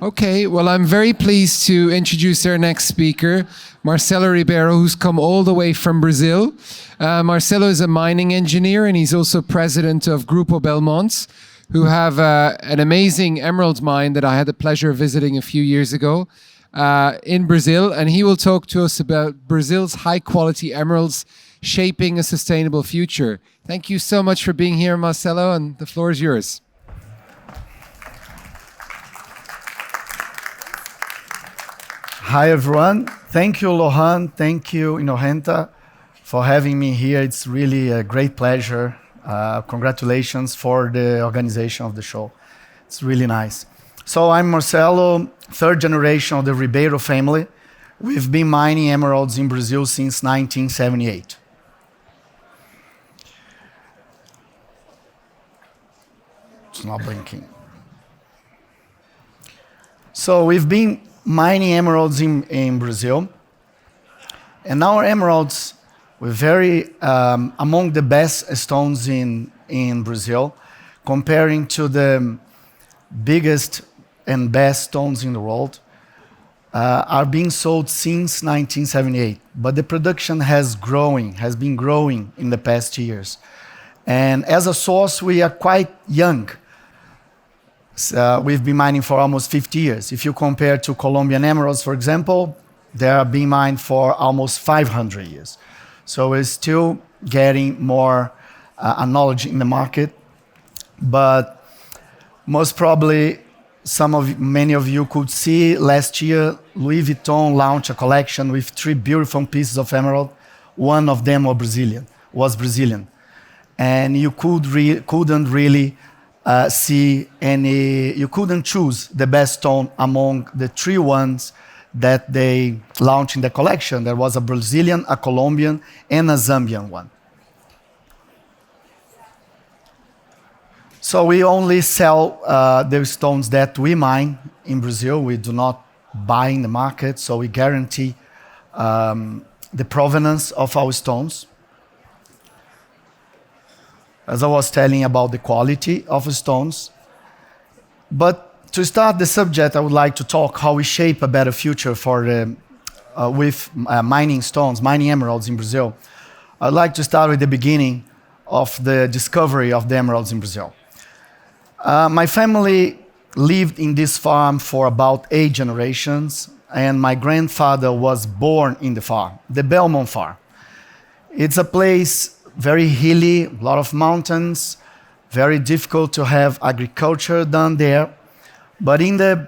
Okay, well, I'm very pleased to introduce our next speaker, Marcelo Ribeiro, who's come all the way from Brazil. Marcelo is a mining engineer, and he's also president of Grupo Belmont, who have an amazing emerald mine that I had the pleasure of visiting a few years ago in Brazil. And he will talk to us about Brazil's high-quality emeralds shaping a sustainable future. Thank you so much for being here, Marcelo, and the floor is yours. Hi, everyone. Thank you, Lohan. Thank you, INHORGENTA, for having me here. It's really a great pleasure. Congratulations for the organization of the show. It's really nice. So I'm Marcelo, third generation of the Ribeiro family. We've been mining emeralds in Brazil since 1978. It's not blinking. So we've been mining emeralds in Brazil. And our emeralds were very among the best stones in Brazil, comparing to the biggest and best stones in the world, are being sold since 1978. But the production has been growing in the past years. And as a source, we are quite young. We've been mining for almost 50 years. If you compare to Colombian emeralds, for example, they are being mined for almost 500 years. So we're still getting more knowledge in the market. But most probably, many of you could see last year, Louis Vuitton launched a collection with 3 beautiful pieces of emerald. One of them was Brazilian. And you couldn't really you couldn't choose the best stone among the 3 ones that they launched in the collection. There was a Brazilian, a Colombian, and a Zambian one. So we only sell the stones that we mine in Brazil. We do not buy in the market, so we guarantee the provenance of our stones. As I was telling about the quality of stones. But to start the subject, I would like to talk how we shape a better future with mining stones, mining emeralds in Brazil. I'd like to start with the beginning of the discovery of the emeralds in Brazil. My family lived in this farm for about 8 generations, and my grandfather was born in the farm, the Belmont farm. It's a place very hilly, a lot of mountains, very difficult to have agriculture done there. But in the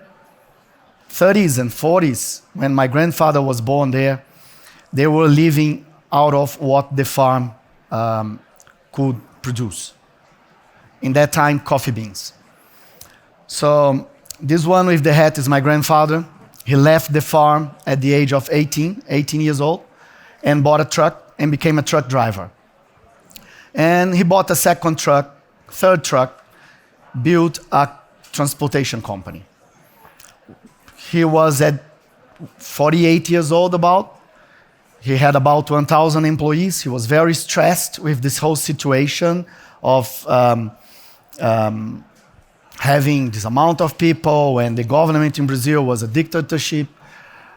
30s and 40s, when my grandfather was born there, they were living out of what the farm could produce. In that time, coffee beans. So this one with the hat is my grandfather. He left the farm at the age of 18 years old, and bought a truck and became a truck driver. And he bought a second truck, third truck, built a transportation company. He was at 48 years old about. He had about 1,000 employees. He was very stressed with this whole situation of having this amount of people, and the government in Brazil was a dictatorship.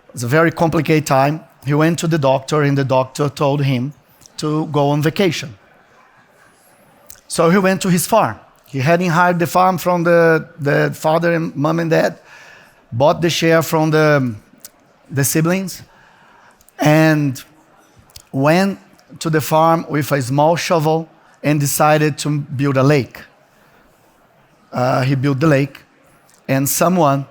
It was a very complicated time. He went to the doctor, and the doctor told him to go on vacation. So he went to his farm. He hadn't hired the farm from the father and mom and dad, bought the share from the siblings, and went to the farm with a small shovel and decided to build a lake. He built the lake, and someone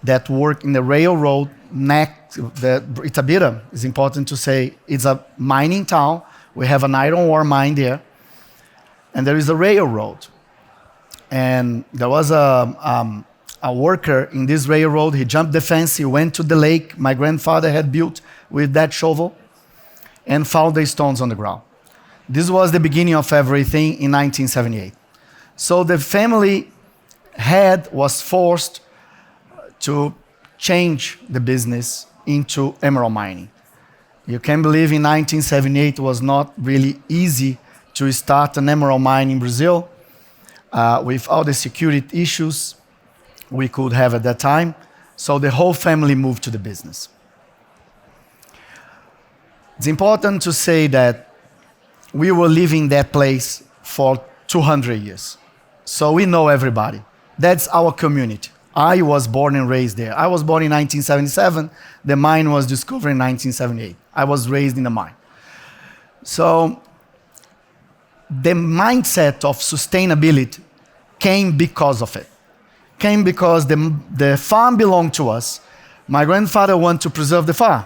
that worked in the railroad Itabira, is important to say, it's a mining town. We have an iron ore mine there. And there is a railroad. And there was a worker in this railroad. He jumped the fence, he went to the lake my grandfather had built with that shovel, and found the stones on the ground. This was the beginning of everything in 1978. So the family was forced to change the business into emerald mining. You can believe in 1978 it was not really easy to start an emerald mine in Brazil with all the security issues. we could have at that time. So the whole family moved to the business. It's important to say that we were living that place for 200 years. So we know everybody. That's our community. I was born and raised there. I was born in 1977. The mine was discovered in 1978. I was raised in the mine. So the mindset of sustainability came because of it. Came because the farm belonged to us. My grandfather wanted to preserve the farm.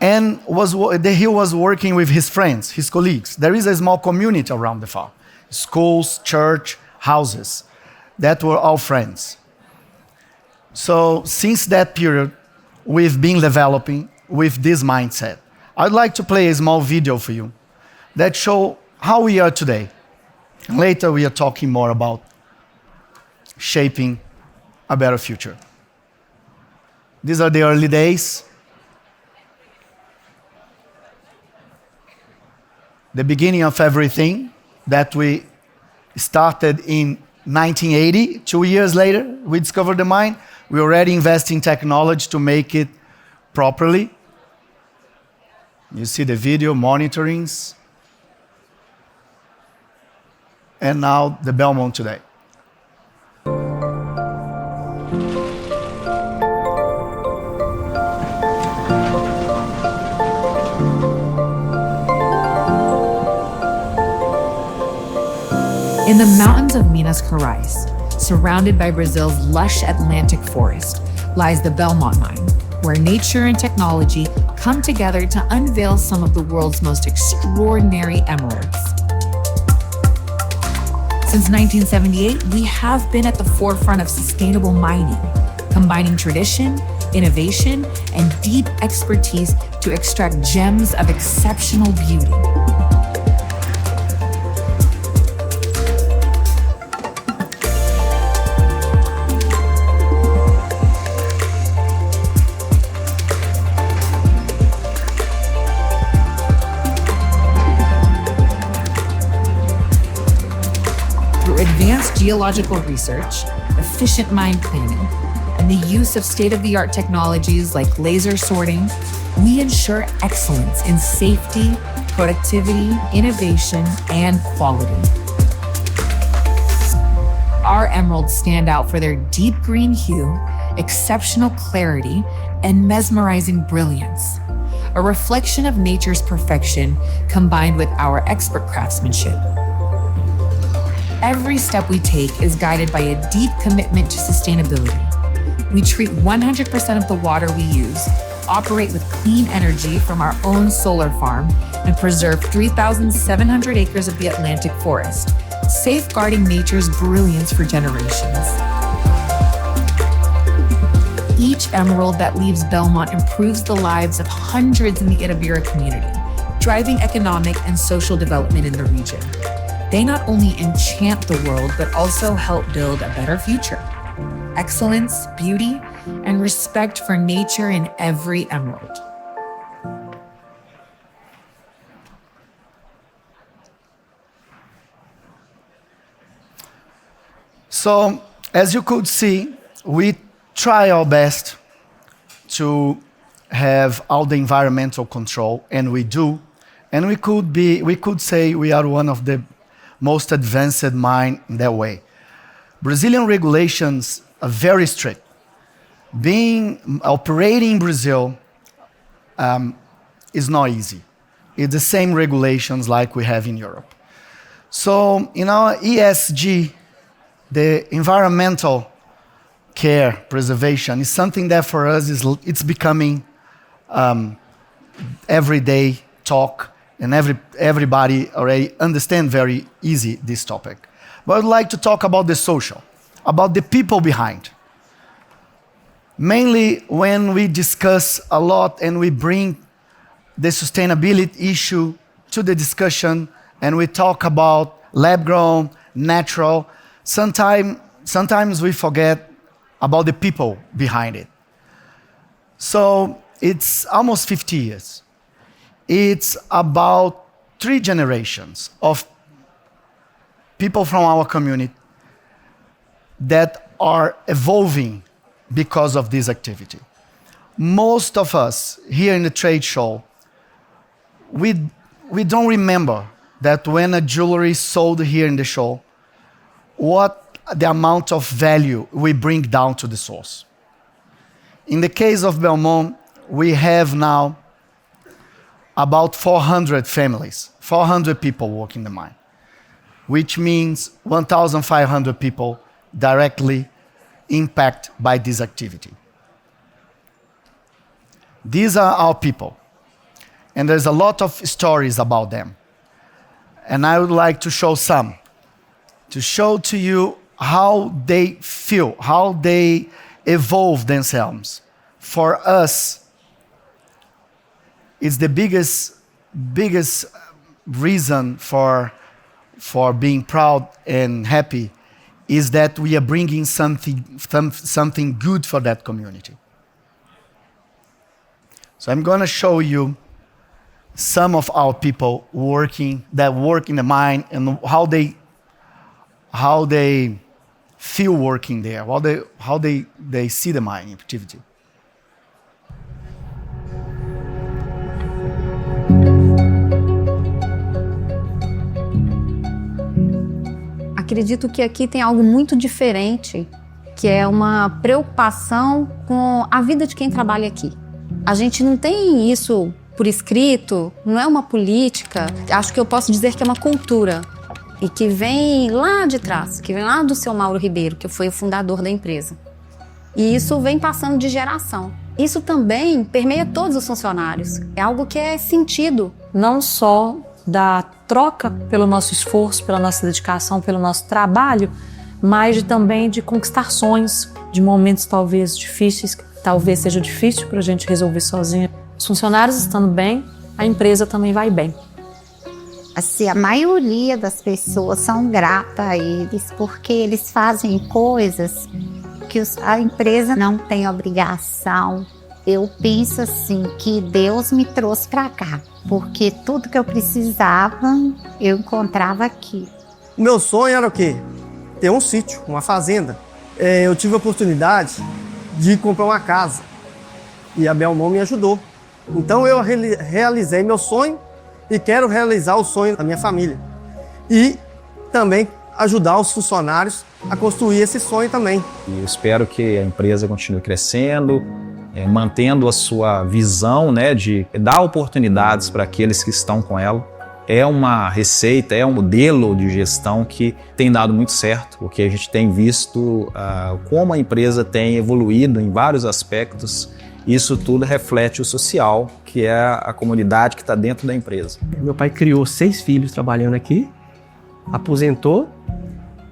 And he was working with his friends, his colleagues. There is a small community around the farm. Schools, church, houses. That were all friends. So since that period, we've been developing with this mindset. I'd like to play a small video for you that show how we are today. And later we are talking more about shaping a better future. These are the early days. The beginning of everything that we started in 1980. 2 years later, we discovered the mine. We already invest in technology to make it properly. You see the video, monitorings. And now the Belmont today. In the mountains of Minas Gerais, surrounded by Brazil's lush Atlantic forest, lies the Belmont mine, where nature and technology come together to unveil some of the world's most extraordinary emeralds. Since 1978, we have been at the forefront of sustainable mining, combining tradition, innovation, and deep expertise to extract gems of exceptional beauty. Advanced geological research, efficient mine planning, and the use of state-of-the-art technologies like laser sorting, we ensure excellence in safety, productivity, innovation, and quality. Our emeralds stand out for their deep green hue, exceptional clarity, and mesmerizing brilliance, a reflection of nature's perfection combined with our expert craftsmanship. Every step we take is guided by a deep commitment to sustainability. We treat 100% of the water we use, operate with clean energy from our own solar farm, and preserve 3,700 acres of the Atlantic forest, safeguarding nature's brilliance for generations. Each emerald that leaves Belmont improves the lives of hundreds in the Itabira community, driving economic and social development in the region. They not only enchant the world, but also help build a better future. Excellence, beauty, and respect for nature in every emerald. So, as you could see, we try our best to have all the environmental control, and we do. And we could say we are one of the most advanced mine in that way. Brazilian regulations are very strict. Operating in Brazil is not easy. It's the same regulations like we have in Europe. So in our ESG, the environmental care, preservation, is something that for us it's becoming everyday talk. And everybody already understand very easy this topic. But I'd like to talk about the social, about the people behind. Mainly when we discuss a lot and we bring the sustainability issue to the discussion and we talk about lab-grown, natural, sometimes we forget about the people behind it. So it's almost 50 years. It's about 3 generations of people from our community that are evolving because of this activity. Most of us here in the trade show, we don't remember that when a jewelry is sold here in the show, what the amount of value we bring down to the source. In the case of Belmont, we have now about 400 families, 400 people working the mine, which means 1,500 people directly impacted by this activity. These are our people, and there's a lot of stories about them. And I would like to show some, to show to you how they feel, how they evolve themselves. For us, it's the biggest reason for being proud and happy is that we are bringing something good for that community. So I'm going to show you some of our people that work in the mine and how they feel working there, how they see the mining activity. Acredito que aqui tem algo muito diferente, que é uma preocupação com a vida de quem trabalha aqui. A gente não tem isso por escrito, não é uma política. Acho que eu posso dizer que é uma cultura e que vem lá de trás, que vem lá do seu Mauro Ribeiro, que foi o fundador da empresa. E isso vem passando de geração. Isso também permeia todos os funcionários. É algo que é sentido. Não só da troca pelo nosso esforço, pela nossa dedicação, pelo nosso trabalho, mas também de conquistar sonhos, de momentos talvez difíceis, que talvez seja difícil para a gente resolver sozinho. Os funcionários estando bem, a empresa também vai bem. Assim, a maioria das pessoas são gratas a eles porque eles fazem coisas que a empresa não tem obrigação. Eu penso assim, que Deus me trouxe para cá, porque tudo que eu precisava, eu encontrava aqui. O meu sonho era o quê? Ter um sítio, uma fazenda. Eu tive a oportunidade de comprar uma casa e a Belmont me ajudou. Então eu realizei meu sonho e quero realizar o sonho da minha família. E também ajudar os funcionários a construir esse sonho também. E eu espero que a empresa continue crescendo, mantendo a sua visão, né, de dar oportunidades para aqueles que estão com ela. É uma receita, é um modelo de gestão que tem dado muito certo, porque a gente tem visto como a empresa tem evoluído em vários aspectos. Isso tudo reflete o social, que é a comunidade que está dentro da empresa. Meu pai criou 6 filhos trabalhando aqui, aposentou.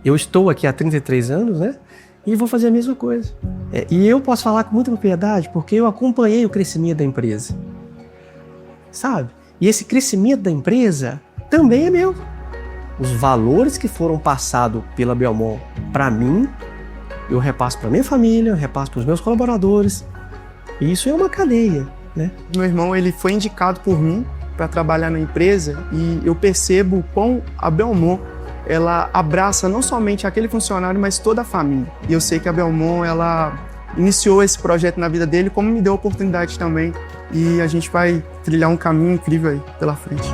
Eu estou aqui há 33 anos, né? E vou fazer a mesma coisa. E eu posso falar com muita propriedade porque eu acompanhei o crescimento da empresa. Sabe? E esse crescimento da empresa também é meu. Os valores que foram passados pela Belmont para mim, eu repasso para minha família, eu repasso para os meus colaboradores. E isso é uma cadeia, né? Meu irmão, ele foi indicado por mim para trabalhar na empresa e eu percebo quão a Belmont, ela abraça não somente aquele funcionário, mas toda a família. E eu sei que a Belmont, ela iniciou esse projeto na vida dele, como me deu a oportunidade também. E a gente vai trilhar um caminho incrível aí pela frente.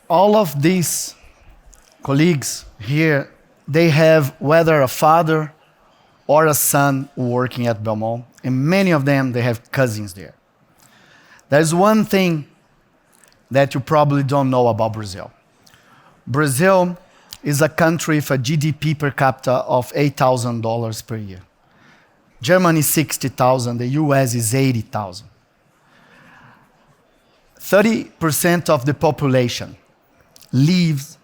All of these colleagues here, they have whether a father or a son working at Belmont, and many of them, they have cousins there. There's one thing that you probably don't know about Brazil. Brazil is a country with a GDP per capita of $8,000 per year. Germany is 60,000, the US is 80,000. 30% of the population lives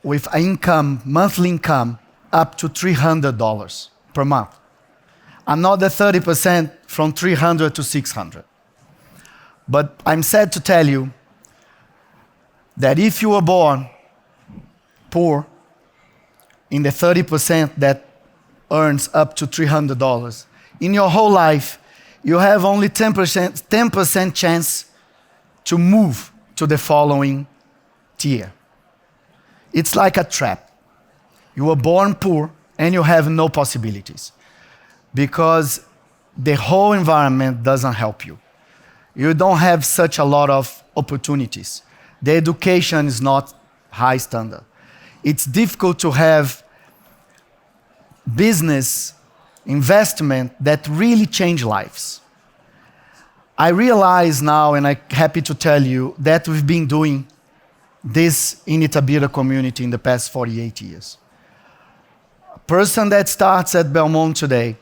with an income, monthly income, up to $300 per month. Another 30% from $300 to $600. But I'm sad to tell you that if you were born poor, in the 30% that earns up to $300, in your whole life, you have only 10% chance to move to the following tier. It's like a trap. You were born poor and you have no possibilities because the whole environment doesn't help you. You don't have such a lot of opportunities. The education is not high standard. It's difficult to have business investment that really change lives. I realize now, and I'm happy to tell you, that we've been doing this in Itabira community in the past 48 years. A person that starts at Belmont today,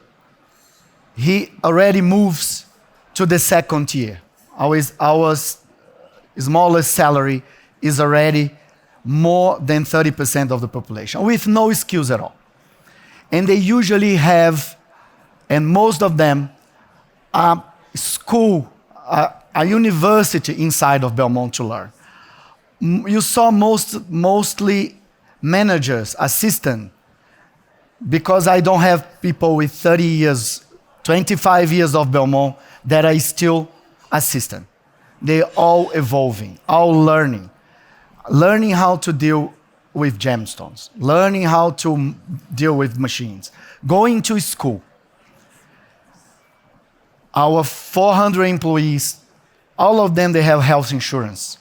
he already moves to the second tier. Our smallest salary is already more than 30% of the population, with no skills at all. And they usually have, and most of them, a school, a university inside of Belmont to learn. You saw mostly managers, assistant, because I don't have people with 30 years, 25 years of Belmont that are still assistant. They're all evolving, all learning how to deal with gemstones, learning how to deal with machines, going to school. Our 400 employees, all of them, they have health insurance.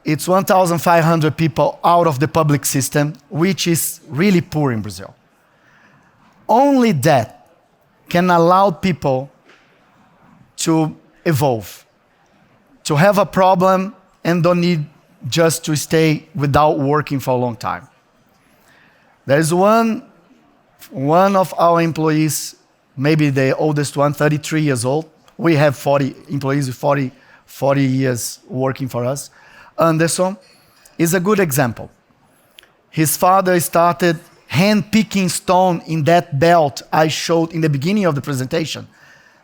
It's 1,500 people out of the public system, which is really poor in Brazil. Only that can allow people to evolve, to have a problem and don't need just to stay without working for a long time. There's one of our employees, maybe the oldest one, 33 years old. We have 40 employees with 40 years working for us. Anderson is a good example. His father started hand-picking stone in that belt I showed in the beginning of the presentation.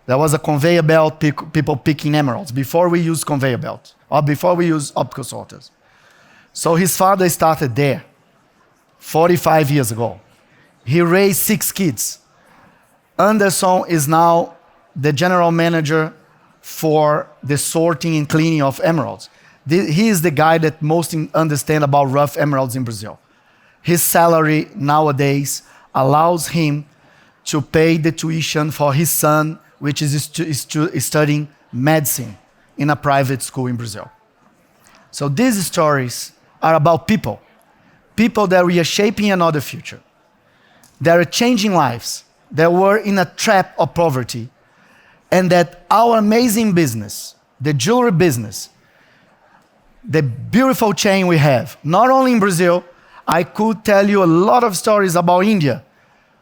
There was a conveyor belt, people picking emeralds, before we used conveyor belts, or before we used optical sorters. So his father started there 45 years ago. He raised 6 kids. Anderson is now the general manager for the sorting and cleaning of emeralds. He is the guy that most understands about rough emeralds in Brazil. His salary nowadays allows him to pay the tuition for his son, which is studying medicine in a private school in Brazil. So these stories are about people that we are shaping another future. They are changing lives, that were in a trap of poverty, and that our amazing business, the jewelry business, the beautiful chain we have, not only in Brazil, I could tell you a lot of stories about India,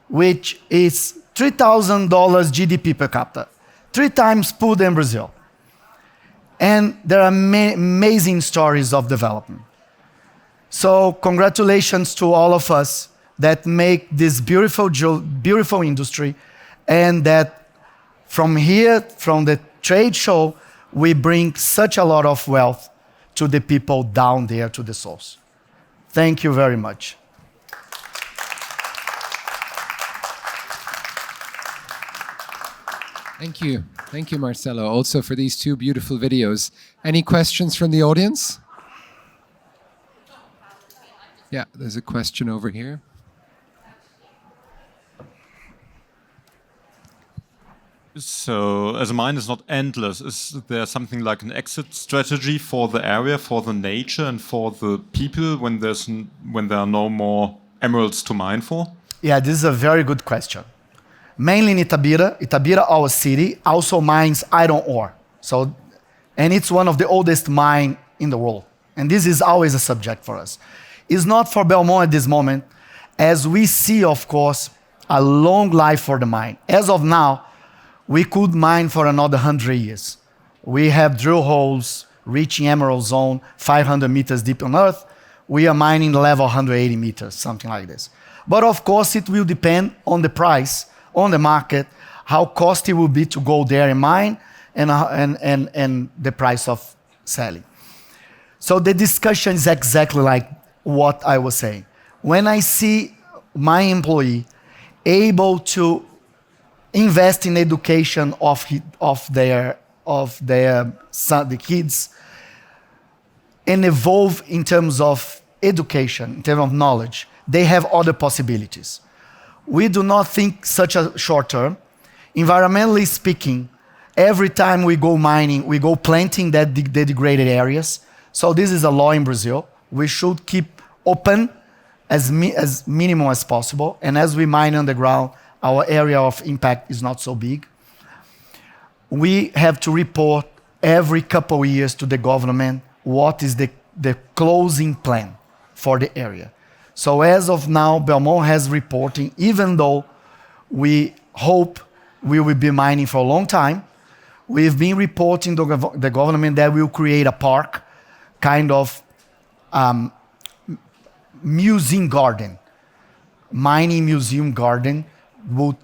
which is $3,000 GDP per capita, 3 times poorer than Brazil. And there are amazing stories of development. So congratulations to all of us that make this beautiful industry, and that from here, from the trade show, we bring such a lot of wealth to the people down there, to the source. Thank you very much. Thank you. Thank you, Marcelo, also for these 2 beautiful videos. Any questions from the audience? Yeah, there's a question over here. So, as a mine is not endless, is there something like an exit strategy for the area, for the nature, and for the people when there are no more emeralds to mine for? Yeah, this is a very good question. Mainly in Itabira, our city, also mines iron ore. And it's one of the oldest mines in the world. And this is always a subject for us. It's not for Belmont at this moment, as we see, of course, a long life for the mine. As of now, we could mine for another 100 years. We have drill holes reaching emerald zone 500 meters deep on Earth. We are mining level 180 meters, something like this. But of course, it will depend on the price, on the market, how costly it will be to go there and mine, and the price of selling. So the discussion is exactly like what I was saying. When I see my employee able to invest in education of their son, the kids, and evolve in terms of education, in terms of knowledge, they have other possibilities. We do not think such a short term. Environmentally speaking, every time we go mining, we go planting the degraded areas. So this is a law in Brazil. We should keep open as minimal as possible. And as we mine underground, our area of impact is not so big. We have to report every couple of years to the government what is the closing plan for the area. So as of now, Belmont has reporting, even though we hope we will be mining for a long time, we've been reporting to the government that we'll create a park, kind of museum garden, mining museum garden, will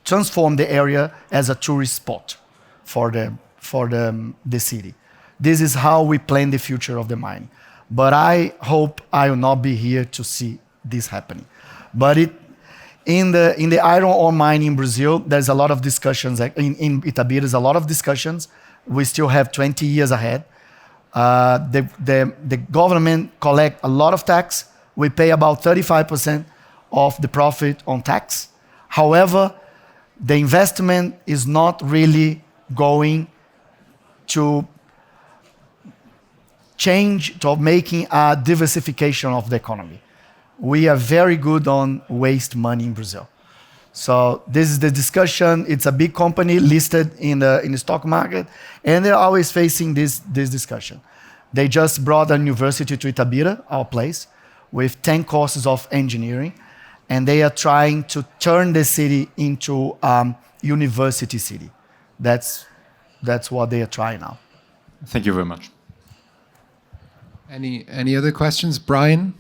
transform the area as a tourist spot for the city. This is how we plan the future of the mine. But I hope I will not be here to see this happening. But in the iron ore mine in Brazil, there's a lot of discussions. In Itabira, there's a lot of discussions. We still have 20 years ahead. The government collect a lot of tax. We pay about 35% of the profit on tax. However, the investment is not really going to change, to making a diversification of the economy. We are very good on waste money in Brazil. So this is the discussion. It's a big company listed in the stock market, and they're always facing this discussion. They just brought a university to Itabira, our place, with 10 courses of engineering, and they are trying to turn the city into university city. That's what they are trying now. Thank you very much. Any other questions? Brian?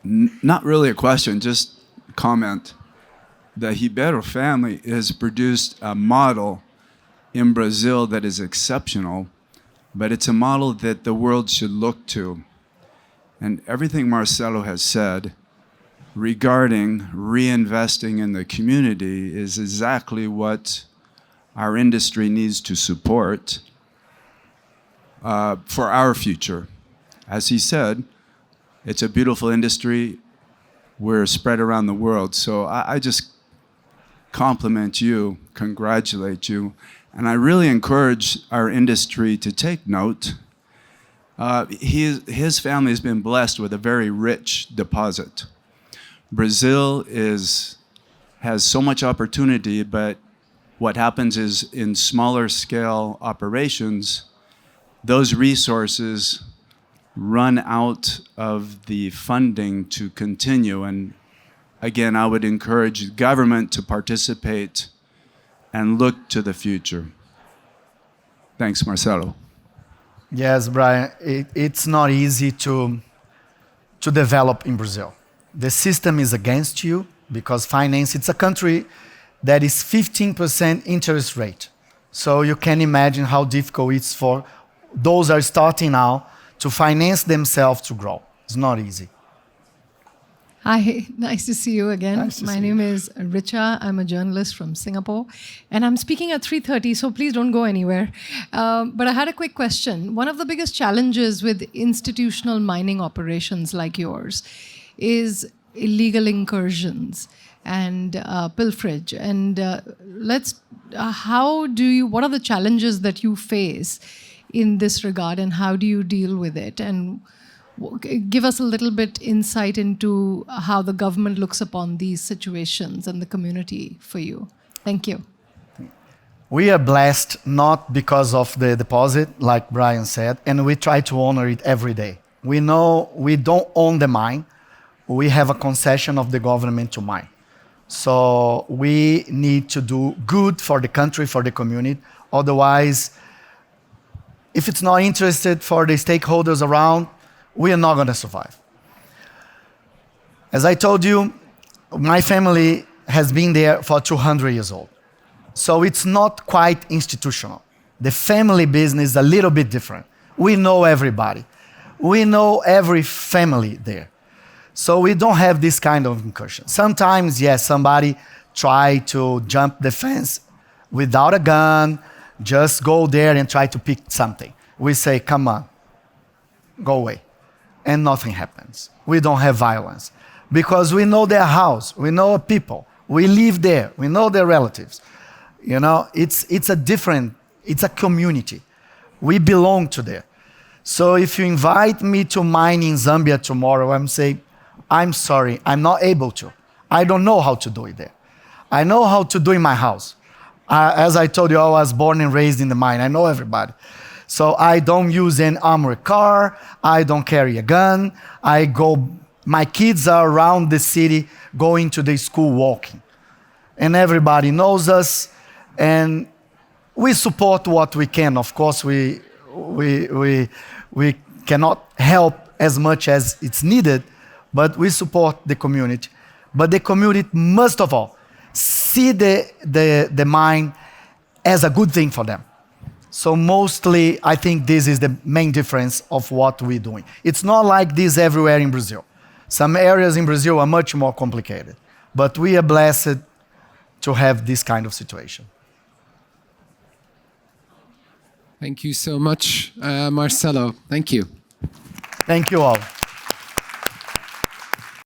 Not really a question, just a comment. The Ribeiro family has produced a model in Brazil that is exceptional, but it's a model that the world should look to. And everything Marcelo has said regarding reinvesting in the community is exactly what our industry needs to support for our future. As he said, it's a beautiful industry. We're spread around the world. So I just compliment you, congratulate you, and I really encourage our industry to take note. His family has been blessed with a very rich deposit. Brazil has so much opportunity, but what happens is in smaller scale operations, those resources run out of the funding to continue. And again, I would encourage government to participate and look to the future. Thanks, Marcelo. Yes, Brian, it's not easy to develop in Brazil. The system is against you because finance, it's a country that is 15% interest rate. So you can imagine how difficult it's for those are starting now to finance themselves to grow. It's not easy. Hi, nice to see you again. Nice to My see name is Richa. I'm a journalist from Singapore, and I'm speaking at 3:30, so please don't go anywhere. But I had a quick question. One of the biggest challenges with institutional mining operations like yours is illegal incursions and pilferage. And what are the challenges that you face in this regard, and how do you deal with it? And give us a little bit insight into how the government looks upon these situations and the community for you. Thank you. We are blessed not because of the deposit, like Brian said, and we try to honor it every day. We know we don't own the mine. We have a concession of the government to mine. So we need to do good for the country, for the community. Otherwise, if it's not interested for the stakeholders around, we are not going to survive. As I told you, my family has been there for 200 years old. So it's not quite institutional. The family business is a little bit different. We know everybody. We know every family there. So we don't have this kind of incursion. Sometimes, yes, somebody try to jump the fence without a gun, just go there and try to pick something. We say, come on, go away. And nothing happens. We don't have violence. Because we know their house, we know people, we live there, we know their relatives. You know, it's a community. We belong to there. So if you invite me to mine in Zambia tomorrow, I'm saying, I'm sorry, I'm not able to. I don't know how to do it there. I know how to do it in my house. As I told you, I was born and raised in the mine. I know everybody. So I don't use an armored car. I don't carry a gun. My kids are around the city going to the school walking. And everybody knows us. And we support what we can. Of course, we cannot help as much as it's needed, but we support the community. But the community must of all see the mine as a good thing for them. So mostly, I think this is the main difference of what we're doing. It's not like this everywhere in Brazil. Some areas in Brazil are much more complicated. But we are blessed to have this kind of situation. Thank you so much, Marcelo. Thank you. Thank you all.